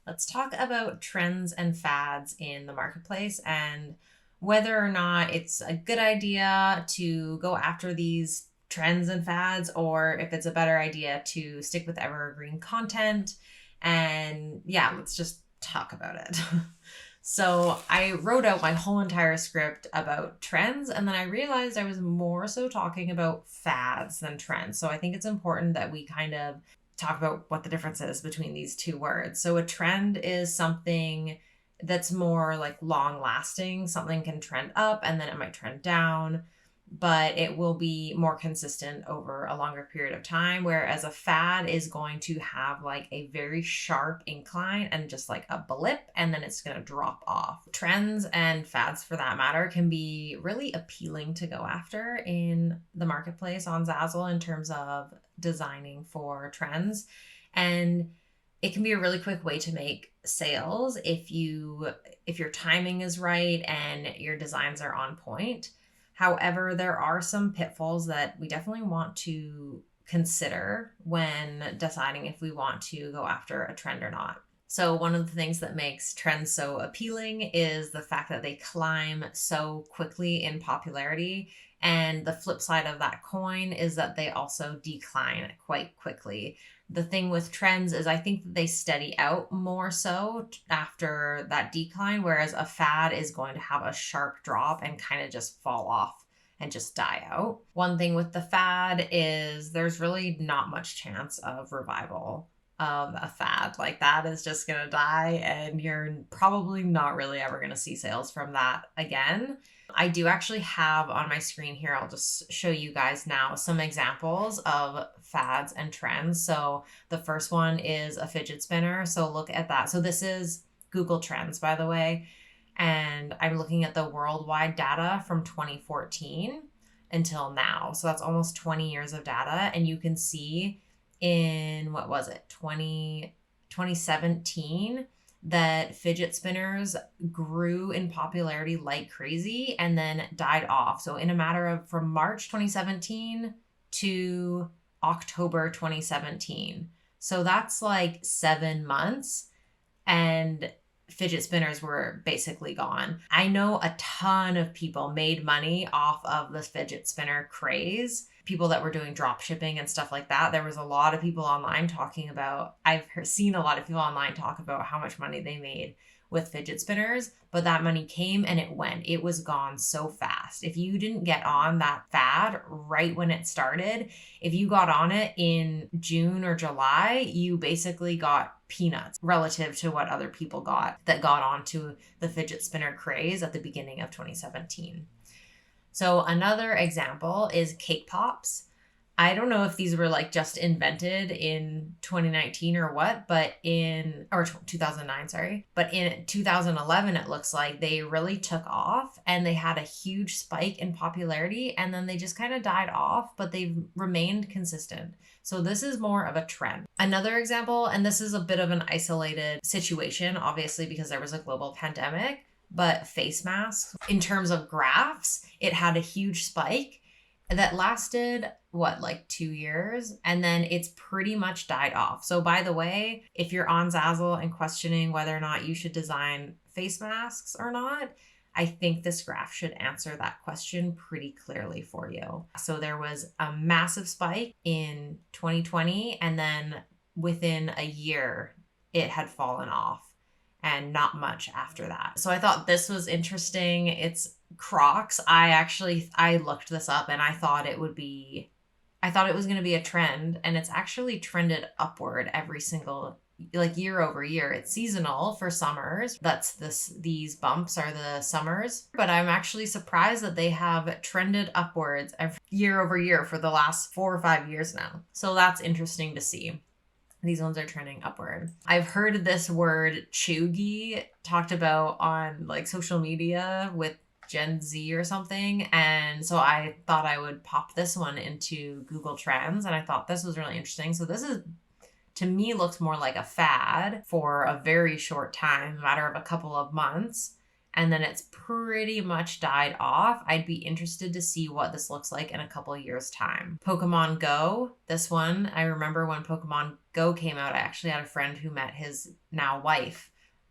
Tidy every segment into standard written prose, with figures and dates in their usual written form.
Let's talk about trends and fads in the marketplace and whether or not it's a good idea to go after these trends and fads, or if it's a better idea to stick with evergreen content. And yeah, let's just talk about it. So I wrote out my whole entire script about trends, and then I realized I was more so talking about fads than trends. So I think it's important that we kind of talk about what the difference is between these two words. So a trend is something that's more like long lasting. Something can trend up and then it might trend down, but it will be more consistent over a longer period of time. Whereas a fad is going to have like a very sharp incline and just like a blip, and then it's going to drop off. Trends and fads, for that matter, can be really appealing to go after in the marketplace on Zazzle in terms of designing for trends. And it can be a really quick way to make sales if your timing is right and your designs are on point. However, there are some pitfalls that we definitely want to consider when deciding if we want to go after a trend or not. So one of the things that makes trends so appealing is the fact that they climb so quickly in popularity. And the flip side of that coin is that they also decline quite quickly. The thing with trends is I think that they steady out more so after that decline, whereas a fad is going to have a sharp drop and kind of just fall off and just die out. One thing with the fad is there's really not much chance of revival of a fad. Like, that is just going to die, and you're probably not really ever going to see sales from that again. I do actually have on my screen here, I'll just show you guys now some examples of fads and trends. So the first one is a fidget spinner. So look at that. So this is Google Trends, by the way. And I'm looking at the worldwide data from 2014 until now. So that's almost 20 years of data. And you can see in, what was it, 2017, that fidget spinners grew in popularity like crazy and then died off. So in a matter of from March 2017 to October 2017. So that's like 7 months, and fidget spinners were basically gone. I know a ton of people made money off of the fidget spinner craze. People that were doing drop shipping and stuff like that. There was a lot of people online talking about, seen a lot of people online talk about how much money they made with fidget spinners, but that money came and it went. It was gone so fast. If you didn't get on that fad right when it started, if you got on it in June or July, you basically got peanuts relative to what other people got that got onto the fidget spinner craze at the beginning of 2017. So another example is cake pops. I don't know if these were like just invented in 2019 or what, or 2009, sorry. But in 2011, it looks like they really took off and they had a huge spike in popularity, and then they just kind of died off, but they've remained consistent. So this is more of a trend. Another example, and this is a bit of an isolated situation, obviously, because there was a global pandemic, but face masks, in terms of graphs, it had a huge spike that lasted like 2 years, and then it's pretty much died off. So by the way, if you're on Zazzle and questioning whether or not you should design face masks or not, I think this graph should answer that question pretty clearly for you. So there was a massive spike in 2020, and then within a year it had fallen off, and not much after that. So I thought this was interesting. It's Crocs. I looked this up and I thought it was going to be a trend, and it's actually trended upward every single, like, year over year. It's seasonal for summers. These bumps are the summers, but I'm actually surprised that they have trended upwards every year over year for the last 4 or 5 years now. So that's interesting to see. These ones are trending upward. I've heard this word cheugy talked about on like social media with Gen Z or something. And so I thought I would pop this one into Google Trends, and I thought this was really interesting. So this is, to me, looks more like a fad for a very short time, a matter of a couple of months. and then it's pretty much died off. I'd be interested to see what this looks like in a couple of years' time. Pokemon Go, this one, I remember when Pokemon Go came out, I actually had a friend who met his now wife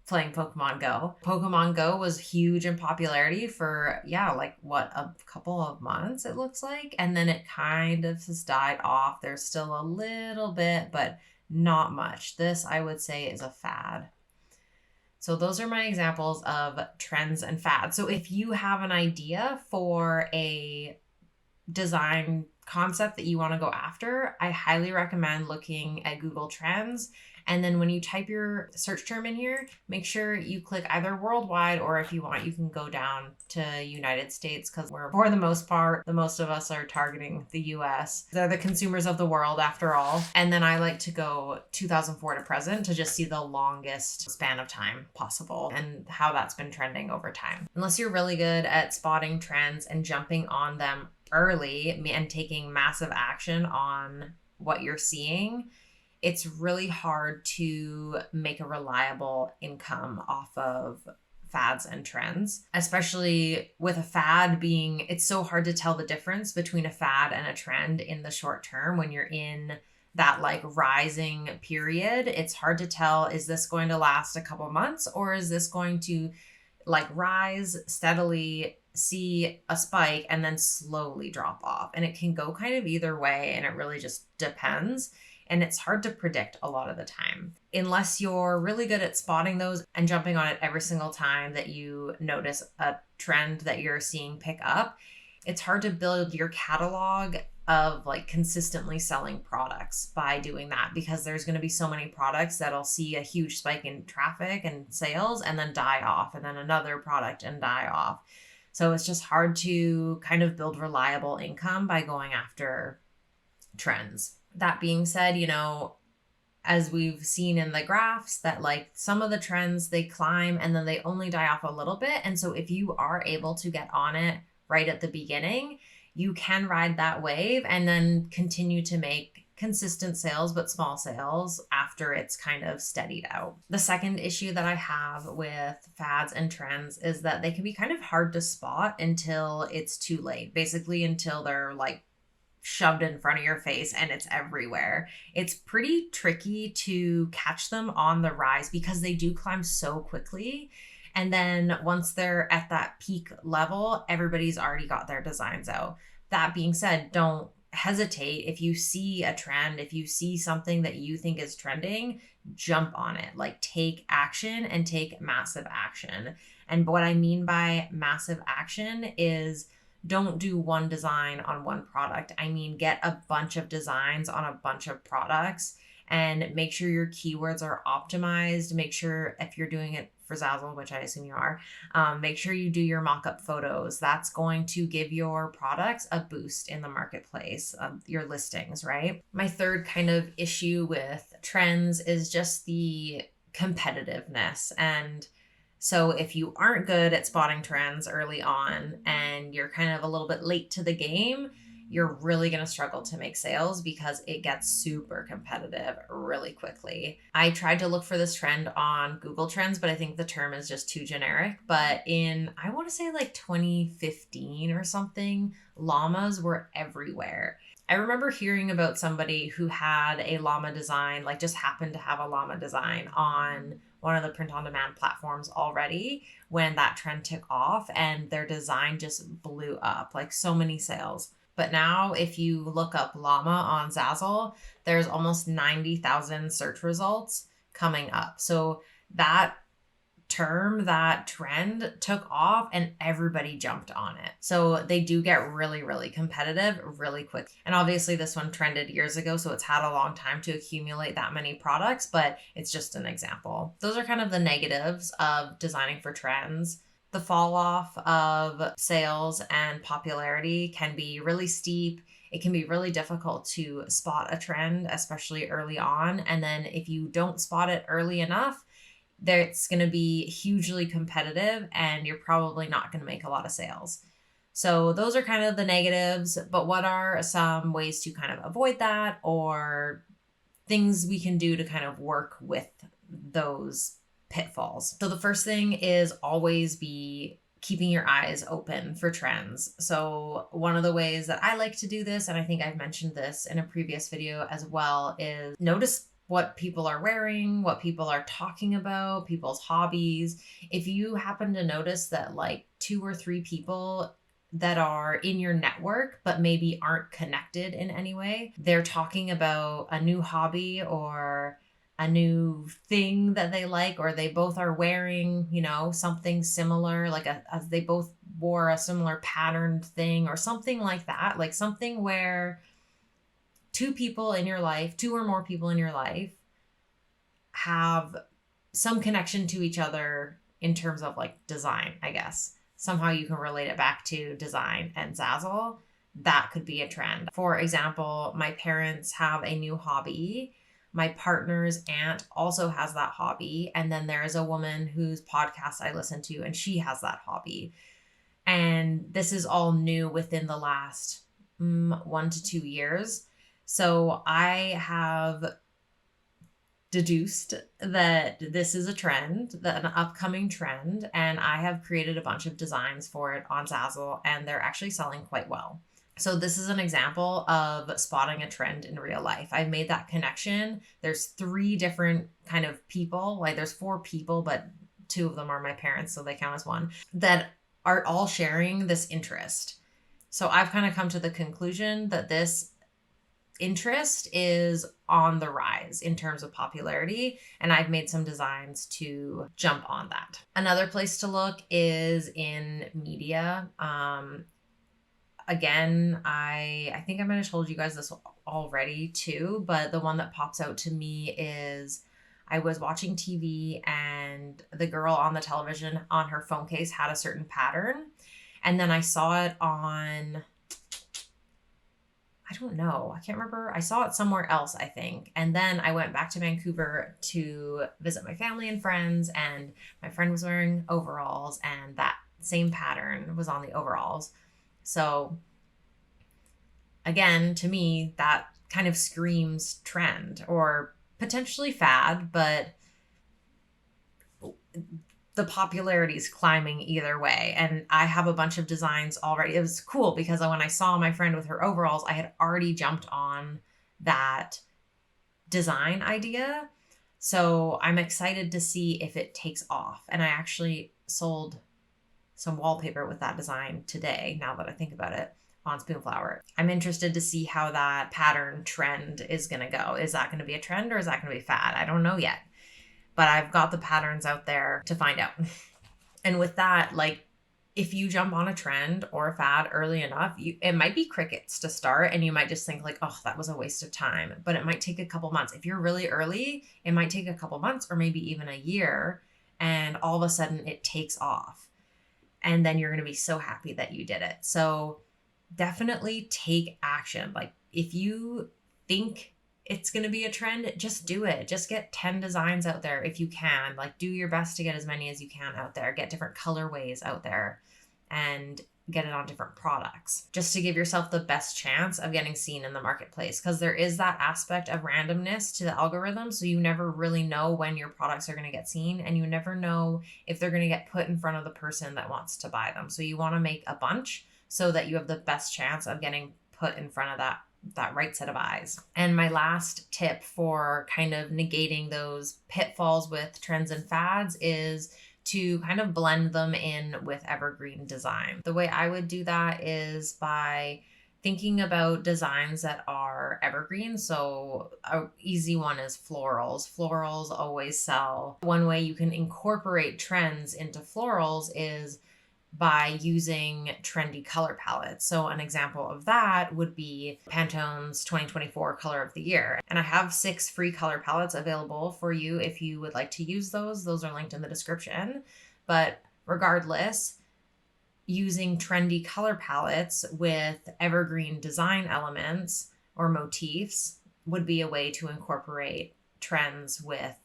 playing Pokemon Go. Pokemon Go was huge in popularity for, a couple of months, it looks like. And then it kind of has died off. There's still a little bit, but not much. This, I would say, is a fad. So those are my examples of trends and fads. So if you have an idea for a design concept that you want to go after, I highly recommend looking at Google Trends. And then when you type your search term in here, make sure you click either worldwide, or if you want, you can go down to United States, because we're, for the most part, the most of us are targeting the US. They're the consumers of the world after all. And then I like to go 2004 to present to just see the longest span of time possible and how that's been trending over time. Unless you're really good at spotting trends and jumping on them early and taking massive action on what you're seeing, it's really hard to make a reliable income off of fads and trends, especially with a fad being, it's so hard to tell the difference between a fad and a trend in the short term when you're in that like rising period. It's hard to tell, is this going to last a couple months, or is this going to like rise steadily, see a spike, and then slowly drop off? And it can go kind of either way, and it really just depends. And it's hard to predict a lot of the time. Unless you're really good at spotting those and jumping on it every single time that you notice a trend that you're seeing pick up, it's hard to build your catalog of like consistently selling products by doing that, because there's going to be so many products that'll see a huge spike in traffic and sales and then die off, and then another product and die off. So it's just hard to kind of build reliable income by going after trends. That being said, as we've seen in the graphs, that like some of the trends, they climb and then they only die off a little bit. And so if you are able to get on it right at the beginning, you can ride that wave and then continue to make consistent sales, but small sales after it's kind of steadied out. The second issue that I have with fads and trends is that they can be kind of hard to spot until it's too late, basically until they're like shoved in front of your face and it's everywhere. It's pretty tricky to catch them on the rise because they do climb so quickly. And then once they're at that peak level, everybody's already got their designs out. That being said, don't hesitate. If you see a trend, if you see something that you think is trending, jump on it. Like take action and take massive action. And what I mean by massive action is don't do one design on one product. I mean, get a bunch of designs on a bunch of products and make sure your keywords are optimized. Make sure, if you're doing it for Zazzle, which I assume you are, make sure you do your mock-up photos. That's going to give your products a boost in the marketplace, your listings, right? My third kind of issue with trends is just the competitiveness. And so if you aren't good at spotting trends early on and you're kind of a little bit late to the game, you're really going to struggle to make sales because it gets super competitive really quickly. I tried to look for this trend on Google Trends, but I think the term is just too generic. But in, I want to say like 2015 or something, llamas were everywhere. I remember hearing about somebody who had a llama design, like just happened to have a llama design on one of the print-on-demand platforms already when that trend took off, and their design just blew up, like so many sales. But now if you look up llama on Zazzle, there's almost 90,000 search results coming up. So that term, that trend took off and everybody jumped on it. So they do get really, really competitive really quick. And obviously this one trended years ago, so it's had a long time to accumulate that many products, but it's just an example. Those are kind of the negatives of designing for trends. The fall off of sales and popularity can be really steep. It can be really difficult to spot a trend, especially early on. And then if you don't spot it early enough, it's going to be hugely competitive and you're probably not going to make a lot of sales. So those are kind of the negatives, but what are some ways to kind of avoid that, or things we can do to kind of work with those pitfalls. So the first thing is always be keeping your eyes open for trends. So one of the ways that I like to do this, and I think I've mentioned this in a previous video as well, is notice what people are wearing, what people are talking about, people's hobbies. If you happen to notice that like 2 or 3 people that are in your network but maybe aren't connected in any way, they're talking about a new hobby or a new thing that they like, or they both are wearing, you know, something similar, like they both wore a similar patterned thing or something like that, like something where 2 people in your life, 2 or more people in your life have some connection to each other in terms of like design, I guess. Somehow you can relate it back to design and Zazzle. That could be a trend. For example, my parents have a new hobby. My partner's aunt also has that hobby. And then there is a woman whose podcast I listen to, and she has that hobby. And this is all new within the last 1 to 2 years. So I have deduced that this is a trend, that an upcoming trend, and I have created a bunch of designs for it on Zazzle, and they're actually selling quite well. So this is an example of spotting a trend in real life. I've made that connection. There's 3 different kind of people, like there's 4 people, but 2 of them are my parents, so they count as one, that are all sharing this interest. So I've kind of come to the conclusion that this interest is on the rise in terms of popularity, and I've made some designs to jump on that. Another place to look is in media. Again, I think I might have told you guys this already too, but the one that pops out to me is I was watching TV and the girl on the television on her phone case had a certain pattern. And then I saw it on, I don't know, I can't remember. I saw it somewhere else, I think. And then I went back to Vancouver to visit my family and friends, and my friend was wearing overalls and that same pattern was on the overalls. So again, to me, that kind of screams trend or potentially fad, but the popularity is climbing either way. And I have a bunch of designs already. It was cool because when I saw my friend with her overalls, I had already jumped on that design idea. So I'm excited to see if it takes off. And I actually sold some wallpaper with that design today, now that I think about it, on Spoonflower. I'm interested to see how that pattern trend is going to go. Is that going to be a trend or is that going to be fad? I don't know yet, but I've got the patterns out there to find out. And with that, like, if you jump on a trend or a fad early enough, it might be crickets to start, and you might just think like, oh, that was a waste of time, but it might take a couple months. If you're really early, it might take a couple months or maybe even a year, and all of a sudden it takes off. And then you're going to be so happy that you did it. So definitely take action. Like if you think it's going to be a trend, just do it. Just get 10 designs out there if you can. Like do your best to get as many as you can out there. Get different colorways out there and get it on different products, just to give yourself the best chance of getting seen in the marketplace, because there is that aspect of randomness to the algorithm. So you never really know when your products are going to get seen, and you never know if they're going to get put in front of the person that wants to buy them. So you want to make a bunch so that you have the best chance of getting put in front of that right set of eyes. And my last tip for kind of negating those pitfalls with trends and fads is to kind of blend them in with evergreen design. The way I would do that is by thinking about designs that are evergreen. So an easy one is florals. Florals always sell. One way you can incorporate trends into florals is by using trendy color palettes. So an example of that would be Pantone's 2024 color of the year. And I have 6 free color palettes available for you if you would like to use those. Those are linked in the description. But regardless, using trendy color palettes with evergreen design elements or motifs would be a way to incorporate trends with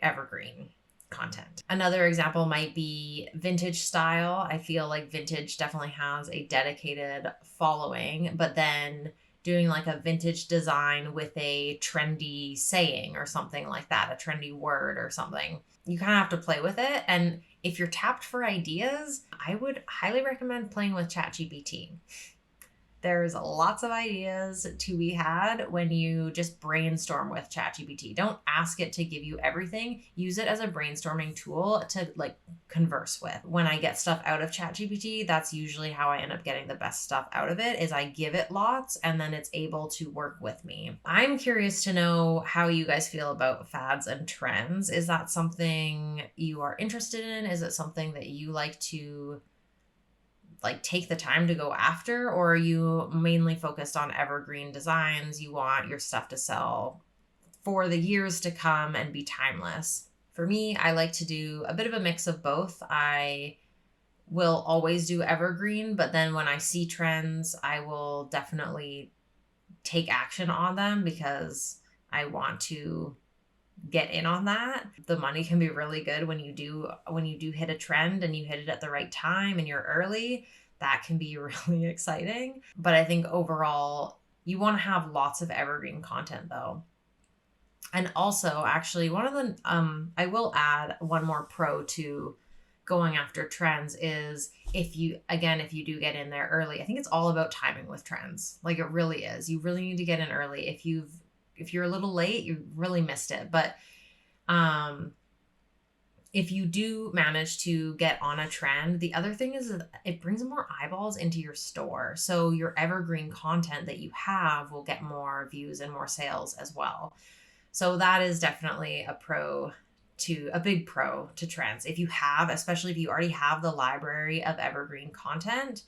evergreen content. Another example might be vintage style. I feel like vintage definitely has a dedicated following, but then doing like a vintage design with a trendy saying or something like that, a trendy word or something. You kind of have to play with it. And if you're tapped for ideas, I would highly recommend playing with ChatGPT. There's lots of ideas to be had when you just brainstorm with ChatGPT. Don't ask it to give you everything. Use it as a brainstorming tool to like converse with. When I get stuff out of ChatGPT, that's usually how I end up getting the best stuff out of it, is I give it lots and then it's able to work with me. I'm curious to know how you guys feel about fads and trends. Is that something you are interested in? Is it something that you like to like take the time to go after, or are you mainly focused on evergreen designs? You want your stuff to sell for the years to come and be timeless. For me, I like to do a bit of a mix of both. I will always do evergreen, but then when I see trends, I will definitely take action on them because I want to get in on that. The money can be really good when you do hit a trend and you hit it at the right time and you're early. That can be really exciting. But I think overall you want to have lots of evergreen content though. And also, actually, one of the I will add one more pro to going after trends is if you do get in there early. I think it's all about timing with trends. Like it really is. You really need to get in early. If you're a little late, you really missed it. But if you do manage to get on a trend, the other thing is that it brings more eyeballs into your store. So your evergreen content that you have will get more views and more sales as well. So that is definitely a big pro to trends. Especially if you already have the library of evergreen content,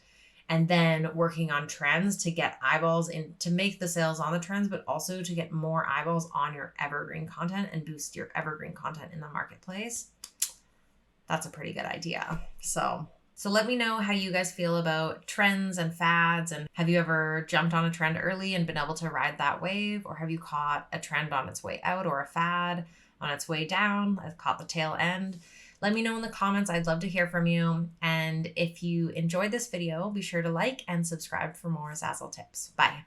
and then working on trends to get eyeballs in to make the sales on the trends, but also to get more eyeballs on your evergreen content and boost your evergreen content in the marketplace. That's a pretty good idea. So let me know how you guys feel about trends and fads, and have you ever jumped on a trend early and been able to ride that wave, or have you caught a trend on its way out or a fad on its way down? I've caught the tail end. Let me know in the comments. I'd love to hear from you. And if you enjoyed this video, be sure to like and subscribe for more Zazzle tips. Bye.